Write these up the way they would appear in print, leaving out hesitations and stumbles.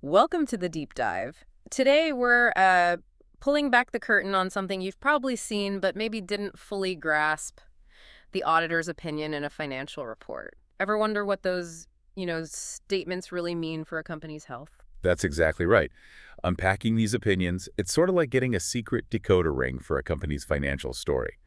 Welcome to the deep dive. Today we're pulling back the curtain on something you've probably seen but maybe didn't fully grasp, the auditor's opinion in a financial report. Ever wonder what those, statements really mean for a company's health? That's exactly right. Unpacking these opinions, it's sort of like getting a secret decoder ring for a company's financial story.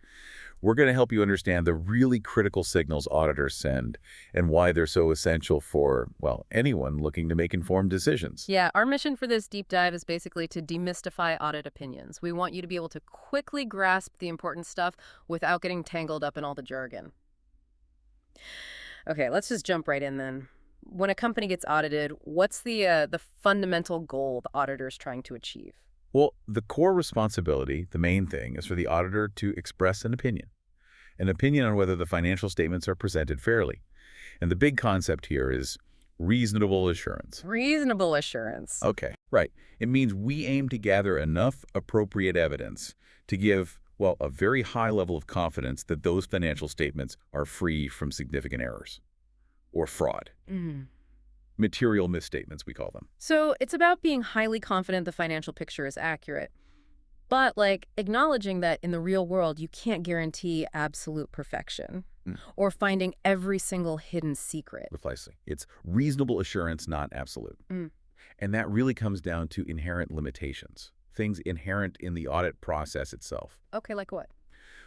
We're going to help you understand the really critical signals auditors send and why they're so essential for, well, anyone looking to make informed decisions. Yeah, our mission for this deep dive is basically to demystify audit opinions. We want you to be able to quickly grasp the important stuff without getting tangled up in all the jargon. Okay, let's just jump right in then. When a company gets audited, what's the fundamental goal the auditor's trying to achieve? Well, the core responsibility, the main thing, is for the auditor to express an opinion on whether the financial statements are presented fairly. And the big concept here is reasonable assurance. Reasonable assurance. Okay, right. It means we aim to gather enough appropriate evidence to give, well, a very high level of confidence that those financial statements are free from significant errors or fraud. Mhm. Material misstatements, we call them. So it's about being highly confident the financial picture is accurate, but like acknowledging that in the real world, you can't guarantee absolute perfection Mm, or finding every single hidden secret. Precisely. It's reasonable assurance, not absolute. Mm. And that really comes down to inherent limitations, things inherent in the audit process itself. Okay, like what?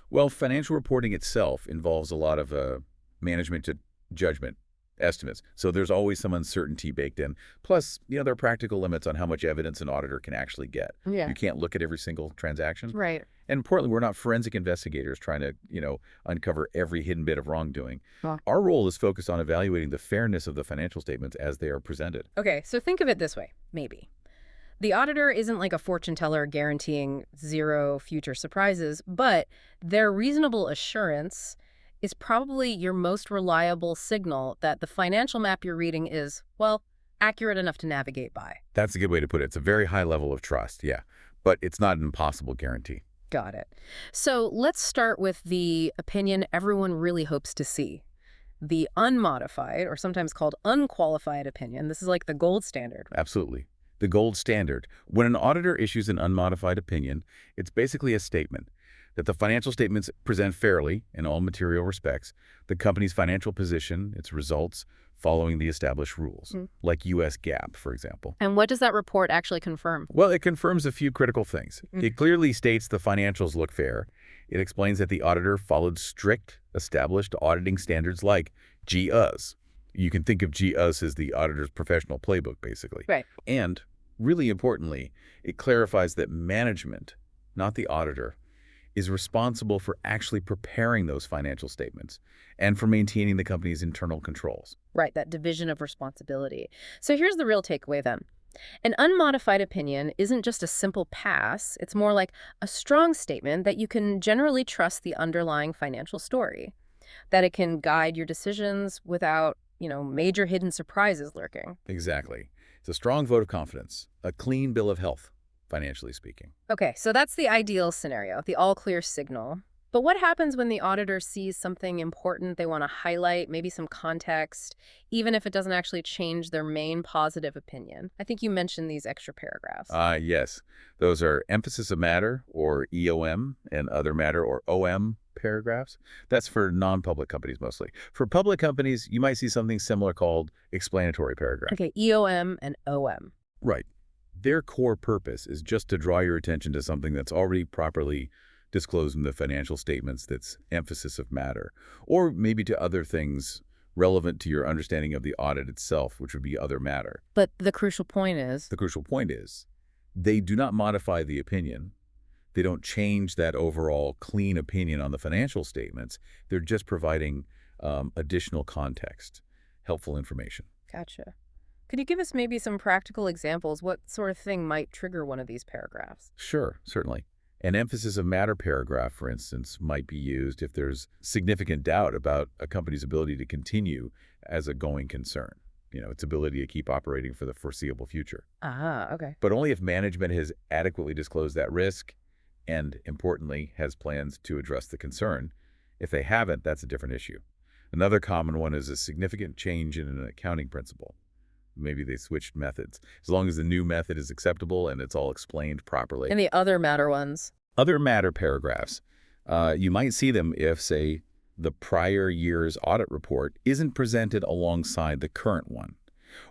Well, financial reporting itself involves a lot of management to judgment estimates. So there's always some uncertainty baked in. Plus, there are practical limits on how much evidence an auditor can actually get. Yeah. You can't look at every single transaction. Right. And importantly, we're not forensic investigators trying to, uncover every hidden bit of wrongdoing. Huh. Our role is focused on evaluating the fairness of the financial statements as they are presented. Okay, so think of it this way, maybe. The auditor isn't like a fortune teller guaranteeing zero future surprises, but their reasonable assurance is probably your most reliable signal that the financial map you're reading is, well, accurate enough to navigate by. That's a good way to put it. It's a very high level of trust, yeah. But it's not an impossible guarantee. Got it. So let's start with the opinion everyone really hopes to see. The unmodified, or sometimes called unqualified opinion. This is like the gold standard. Absolutely. The gold standard. When an auditor issues an unmodified opinion, it's basically a statement that the financial statements present fairly, in all material respects, the company's financial position, its results, following the established rules, like U.S. GAAP, for example. And what does that report actually confirm? Well, it confirms a few critical things. Mm. It clearly states the financials look fair. It explains that the auditor followed strict, established auditing standards like GUS. You can think of GUS as the auditor's professional playbook, basically. Right. And, really importantly, it clarifies that management, not the auditor, is responsible for actually preparing those financial statements and for maintaining the company's internal controls. Right, that division of responsibility. So here's the real takeaway then. An unmodified opinion isn't just a simple pass. It's more like a strong statement that you can generally trust the underlying financial story, that it can guide your decisions without, major hidden surprises lurking. Exactly. It's a strong vote of confidence, a clean bill of health, financially speaking. Okay, so that's the ideal scenario, the all-clear signal. But what happens when the auditor sees something important they want to highlight, maybe some context, even if it doesn't actually change their main positive opinion? I think you mentioned these extra paragraphs. Yes. Those are emphasis of matter, or EOM, and other matter, or OM paragraphs. That's for non-public companies mostly. For public companies, you might see something similar called explanatory paragraph. Okay, EOM and OM. Right. Their core purpose is just to draw your attention to something that's already properly disclosed in the financial statements that's emphasis of matter, or maybe to other things relevant to your understanding of the audit itself, which would be other matter. But the crucial point is, The crucial point is they do not modify the opinion. They don't change that overall clean opinion on the financial statements. They're just providing additional context, helpful information. gotcha. Could you give us maybe some practical examples? What sort of thing might trigger one of these paragraphs? Sure, certainly. An emphasis of matter paragraph, for instance, might be used if there's significant doubt about a company's ability to continue as a going concern, its ability to keep operating for the foreseeable future. Ah, okay. But only if management has adequately disclosed that risk and, importantly, has plans to address the concern. If they haven't, that's a different issue. Another common one is a significant change in an accounting principle. maybe they switched methods. As long as the new method is acceptable and it's all explained properly. And the other matter ones. Other matter paragraphs, you might see them if, say, the prior year's audit report isn't presented alongside the current one,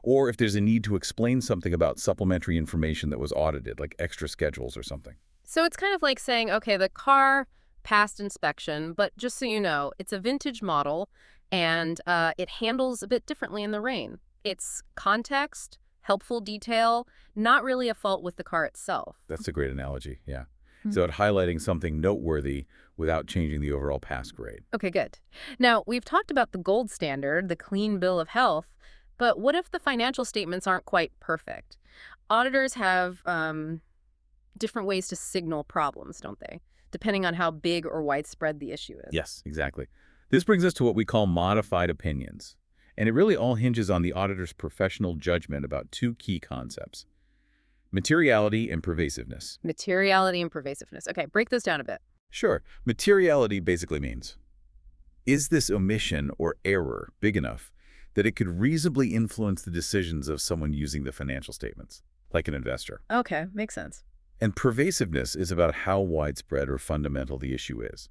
or if there's a need to explain something about supplementary information that was audited, like extra schedules or something. So it's kind of like saying, okay, the car passed inspection, but just so you know, it's a vintage model and it handles a bit differently in the rain. It's context, helpful detail, not really a fault with the car itself. That's a great analogy, yeah. Hmm. So highlighting something noteworthy without changing the overall pass grade. Okay, good. Now, we've talked about the gold standard, the clean bill of health, but what if the financial statements aren't quite perfect? Auditors have different ways to signal problems, don't they? Depending on how big or widespread the issue is. Yes, exactly. This brings us to what we call modified opinions. And it really all hinges on the auditor's professional judgment about two key concepts: materiality and pervasiveness. Materiality and pervasiveness. Okay, break those down a bit. Sure, materiality basically means, is this omission or error big enough that it could reasonably influence the decisions of someone using the financial statements, like an investor? Okay, makes sense. And pervasiveness is about how widespread or fundamental the issue is.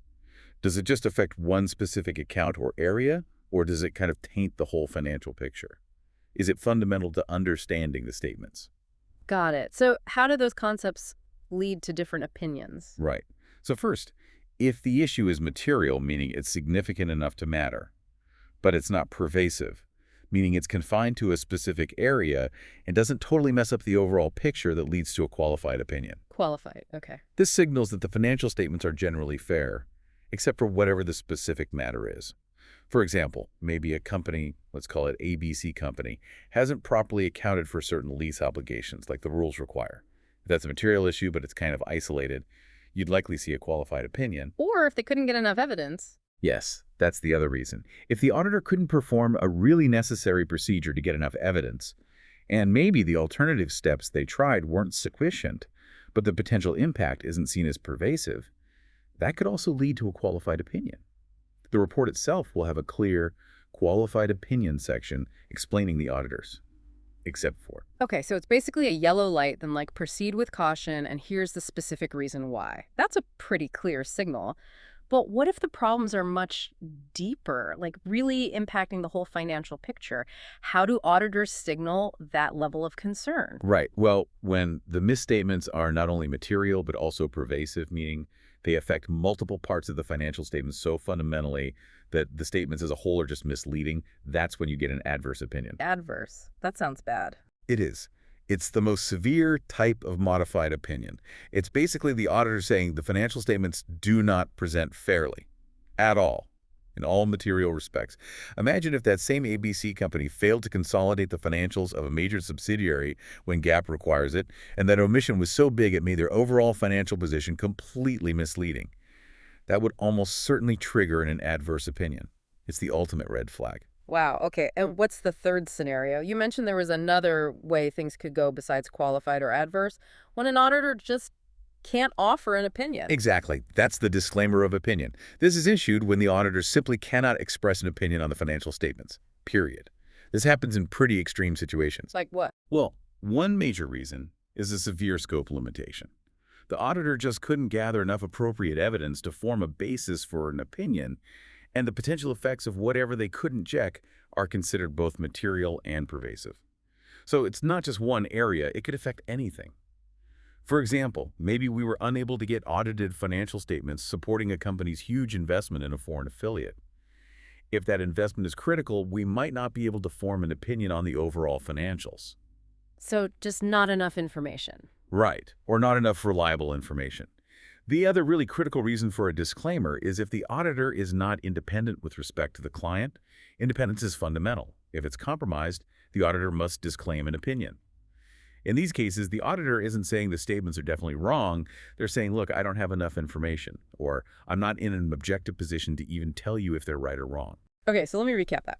Does it just affect one specific account or area, or does it kind of taint the whole financial picture? Is it fundamental to understanding the statements? Got it. So how do those concepts lead to different opinions? Right. So first, if the issue is material, meaning it's significant enough to matter, but it's not pervasive, meaning it's confined to a specific area and doesn't totally mess up the overall picture that leads to a qualified opinion. Qualified, okay. This signals that the financial statements are generally fair, except for whatever the specific matter is. For example, maybe a company, let's call it ABC Company, hasn't properly accounted for certain lease obligations like the rules require. If that's a material issue, but it's kind of isolated, you'd likely see a qualified opinion. Or if they couldn't get enough evidence. Yes, that's the other reason. If the auditor couldn't perform a really necessary procedure to get enough evidence, and maybe the alternative steps they tried weren't sufficient, but the potential impact isn't seen as pervasive, that could also lead to a qualified opinion. The report itself will have a clear, qualified opinion section explaining the auditors, except for. Okay, so it's basically a yellow light, then like proceed with caution, and here's the specific reason why. That's a pretty clear signal. But what if the problems are much deeper, like really impacting the whole financial picture? How do auditors signal that level of concern? Right. Well, when the misstatements are not only material, but also pervasive, meaning they affect multiple parts of the financial statements so fundamentally that the statements as a whole are just misleading, that's when you get an adverse opinion. Adverse. That sounds bad. It is. It's the most severe type of modified opinion. It's basically the auditor saying the financial statements do not present fairly at all, in all material respects. Imagine if that same ABC company failed to consolidate the financials of a major subsidiary when GAAP requires it, and that omission was so big it made their overall financial position completely misleading. That would almost certainly trigger an adverse opinion. It's the ultimate red flag. Wow, okay. And what's the third scenario? You mentioned there was another way things could go besides qualified or adverse, when an auditor just can't offer an opinion. Exactly. That's the disclaimer of opinion. This is issued when the auditor simply cannot express an opinion on the financial statements, period. This happens in pretty extreme situations. Like what? Well, one major reason is a severe scope limitation. The auditor just couldn't gather enough appropriate evidence to form a basis for an opinion, and the potential effects of whatever they couldn't check are considered both material and pervasive. So it's not just one area, it could affect anything. For example, maybe we were unable to get audited financial statements supporting a company's huge investment in a foreign affiliate. If that investment is critical, we might not be able to form an opinion on the overall financials. So just not enough information. Right, or not enough reliable information. The other really critical reason for a disclaimer is if the auditor is not independent with respect to the client, independence is fundamental. If it's compromised, the auditor must disclaim an opinion. In these cases, the auditor isn't saying the statements are definitely wrong. They're saying, look, I don't have enough information, or I'm not in an objective position to even tell you if they're right or wrong. Okay, so let me recap that.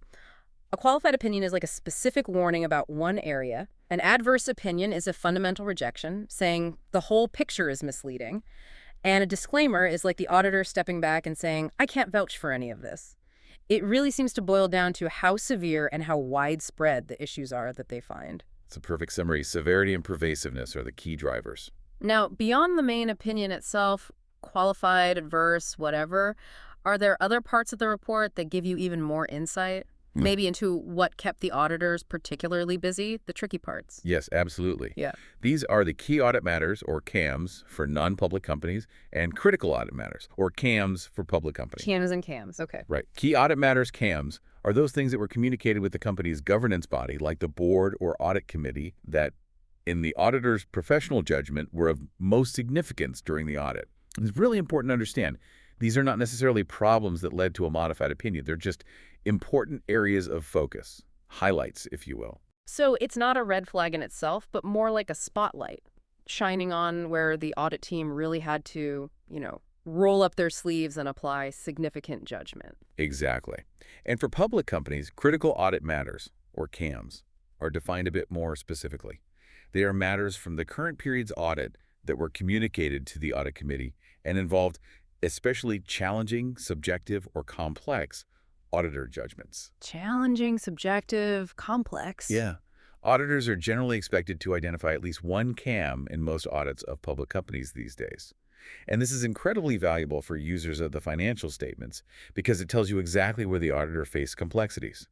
A qualified opinion is like a specific warning about one area. An adverse opinion is a fundamental rejection, saying the whole picture is misleading. And a disclaimer is like the auditor stepping back and saying, I can't vouch for any of this. It really seems to boil down to how severe and how widespread the issues are that they find. It's a perfect summary. Severity and pervasiveness are the key drivers. Now, beyond the main opinion itself, qualified, adverse, whatever, are there other parts of the report that give you even more insight? Mm. Maybe into what kept the auditors particularly busy, the tricky parts. Yes, absolutely. Yeah. These are the key audit matters, or CAMs, for non-public companies, and critical audit matters, or CAMs, for public companies. Cams and cams, okay. Right. Key audit matters, CAMs, are those things that were communicated with the company's governance body, like the board or audit committee, that, in the auditor's professional judgment, were of most significance during the audit. It's really important to understand these are not necessarily problems that led to a modified opinion. They're just important areas of focus, highlights, if you will. So it's not a red flag in itself, but more like a spotlight shining on where the audit team really had to, roll up their sleeves and apply significant judgment. Exactly. And for public companies, critical audit matters, or CAMs, are defined a bit more specifically. They are matters from the current period's audit that were communicated to the audit committee and involved especially challenging, subjective, or complex auditor judgments. Challenging, subjective, complex. Yeah. Auditors are generally expected to identify at least one CAM in most audits of public companies these days. And this is incredibly valuable for users of the financial statements because it tells you exactly where the auditor faced complexities.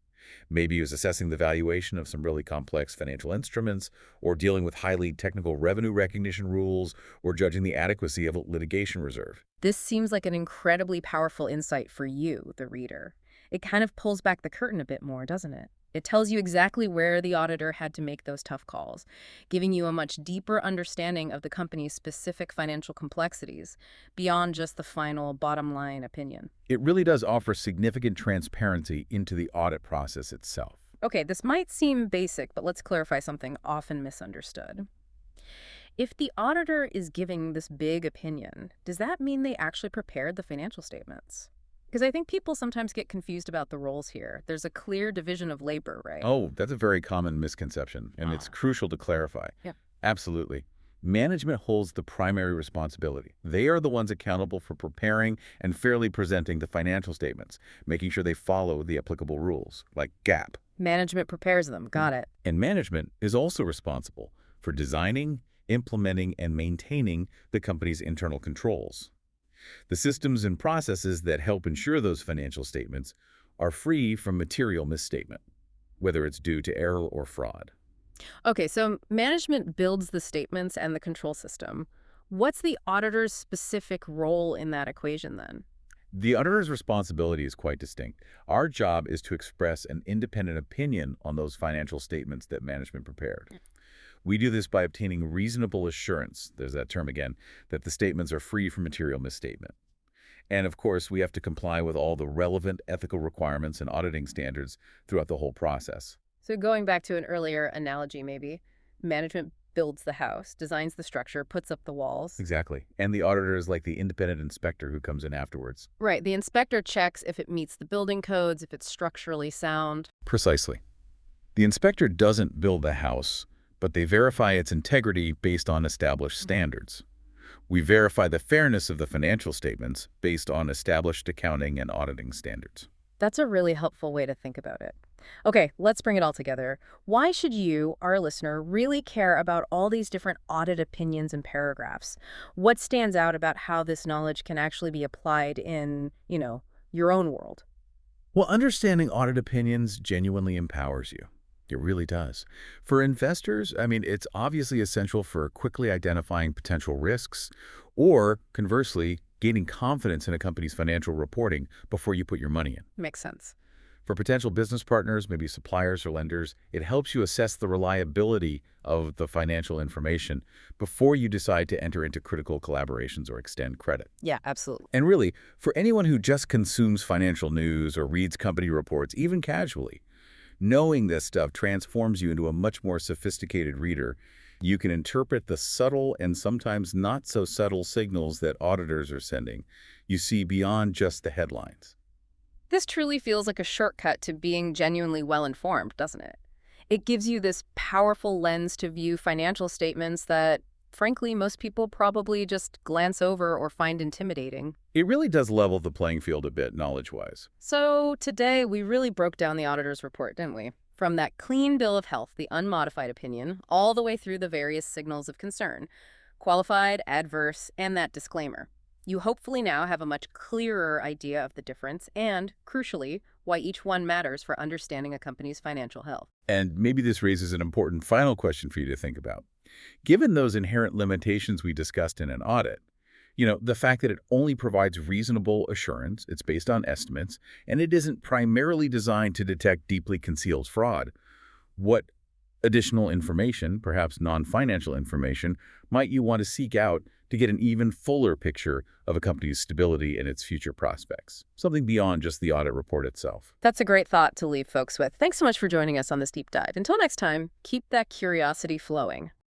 Maybe he was assessing the valuation of some really complex financial instruments, or dealing with highly technical revenue recognition rules, or judging the adequacy of a litigation reserve. This seems like an incredibly powerful insight for you, the reader. It kind of pulls back the curtain a bit more, doesn't it? It tells you exactly where the auditor had to make those tough calls, giving you a much deeper understanding of the company's specific financial complexities, beyond just the final bottom line opinion. It really does offer significant transparency into the audit process itself. Okay, this might seem basic, but let's clarify something often misunderstood. If the auditor is giving this big opinion, does that mean they actually prepared the financial statements? Because I think people sometimes get confused about the roles here. There's a clear division of labor, right? Oh, that's a very common misconception, and it's crucial to clarify. Yeah. Absolutely. Management holds the primary responsibility. They are the ones accountable for preparing and fairly presenting the financial statements, making sure they follow the applicable rules, like GAAP. Management prepares them. Got it. And management is also responsible for designing, implementing, and maintaining the company's internal controls. The systems and processes that help ensure those financial statements are free from material misstatement, whether it's due to error or fraud. Okay, so management builds the statements and the control system. What's the auditor's specific role in that equation then? The auditor's responsibility is quite distinct. Our job is to express an independent opinion on those financial statements that management prepared. We do this by obtaining reasonable assurance, there's that term again, that the statements are free from material misstatement. And of course, we have to comply with all the relevant ethical requirements and auditing standards throughout the whole process. So going back to an earlier analogy maybe, management builds the house, designs the structure, puts up the walls. Exactly. And the auditor is like the independent inspector who comes in afterwards. Right, the inspector checks if it meets the building codes, if it's structurally sound. Precisely. The inspector doesn't build the house, but they verify its integrity based on established standards. We verify the fairness of the financial statements based on established accounting and auditing standards. That's a really helpful way to think about it. Okay, let's bring it all together. Why should you, our listener, really care about all these different audit opinions and paragraphs? What stands out about how this knowledge can actually be applied in, your own world? Well, understanding audit opinions genuinely empowers you. It really does. For investors, it's obviously essential for quickly identifying potential risks or, conversely, gaining confidence in a company's financial reporting before you put your money in. Makes sense. For potential business partners, maybe suppliers or lenders, it helps you assess the reliability of the financial information before you decide to enter into critical collaborations or extend credit. Yeah, absolutely. And really, for anyone who just consumes financial news or reads company reports, even casually, knowing this stuff transforms you into a much more sophisticated reader. You can interpret the subtle and sometimes not so subtle signals that auditors are sending. You see beyond just the headlines. This truly feels like a shortcut to being genuinely well-informed, doesn't it? It gives you this powerful lens to view financial statements that frankly, most people probably just glance over or find intimidating. It really does level the playing field a bit, knowledge-wise. So today, we really broke down the auditor's report, didn't we? From that clean bill of health, the unmodified opinion, all the way through the various signals of concern, qualified, adverse, and that disclaimer. You hopefully now have a much clearer idea of the difference and, crucially, why each one matters for understanding a company's financial health. And maybe this raises an important final question for you to think about. Given those inherent limitations we discussed in an audit, the fact that it only provides reasonable assurance, it's based on estimates, and it isn't primarily designed to detect deeply concealed fraud, what additional information, perhaps non-financial information, might you want to seek out to get an even fuller picture of a company's stability and its future prospects? Something beyond just the audit report itself. That's a great thought to leave folks with. Thanks so much for joining us on this deep dive. Until next time, keep that curiosity flowing.